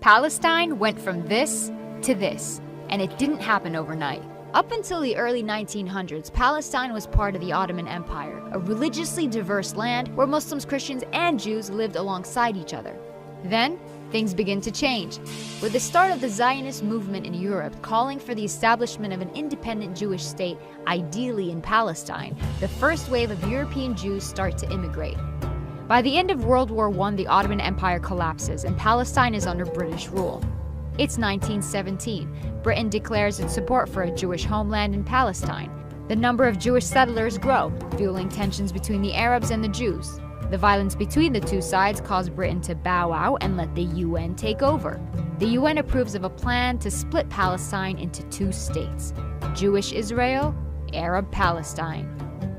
Palestine went from this to this, and it didn't happen overnight. Up until the early 1900s, Palestine was part of the Ottoman Empire, a religiously diverse land where Muslims, Christians, and Jews lived alongside each other. Then, things begin to change, with the start of the Zionist movement in Europe calling for the establishment of an independent Jewish state, ideally in Palestine. The first wave of European Jews start to immigrate. By the end of World War I, the Ottoman Empire collapses and Palestine is under British rule. It's 1917. Britain declares its support for a Jewish homeland in Palestine. The number of Jewish settlers grow, fueling tensions between the Arabs and the Jews. The violence between the two sides caused Britain to bow out and let the UN take over. The UN approves of a plan to split Palestine into two states: Jewish Israel, Arab Palestine.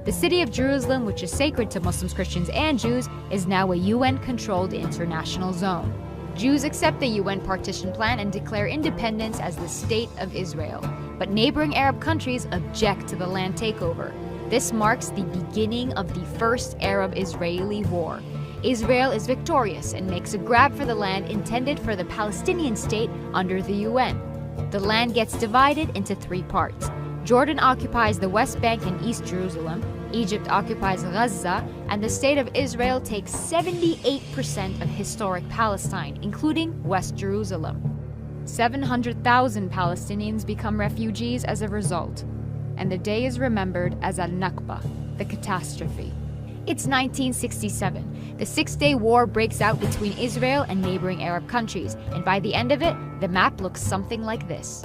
The city of Jerusalem, which is sacred to Muslims, Christians, and Jews, is now a UN-controlled international zone. Jews accept the UN partition plan and declare independence as the State of Israel. But neighboring Arab countries object to the land takeover. This marks the beginning of the First Arab-Israeli War. Israel is victorious and makes a grab for the land intended for the Palestinian state under the UN. The land gets divided into three parts. Jordan occupies the West Bank and East Jerusalem, Egypt occupies Gaza, and the State of Israel takes 78% of historic Palestine, including West Jerusalem. 700,000 Palestinians become refugees as a result, and the day is remembered as al-Nakba, the catastrophe. It's 1967. The Six-Day War breaks out between Israel and neighboring Arab countries, and by the end of it, the map looks something like this.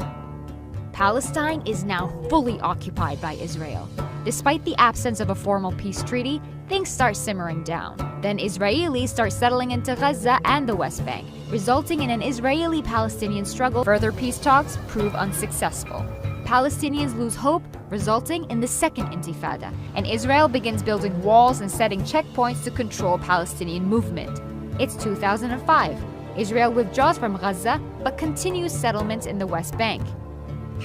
Palestine is now fully occupied by Israel. Despite the absence of a formal peace treaty, things start simmering down. Then Israelis start settling into Gaza and the West Bank, resulting in an Israeli-Palestinian struggle. Further peace talks prove unsuccessful. Palestinians lose hope, resulting in the Second Intifada, and Israel begins building walls and setting checkpoints to control Palestinian movement. It's 2005. Israel withdraws from Gaza, but continues settlements in the West Bank.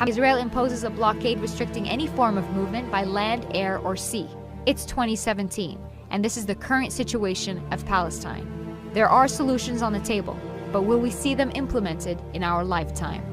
Israel imposes a blockade restricting any form of movement by land, air, or sea. It's 2017, and this is the current situation of Palestine. There are solutions on the table, but will we see them implemented in our lifetime?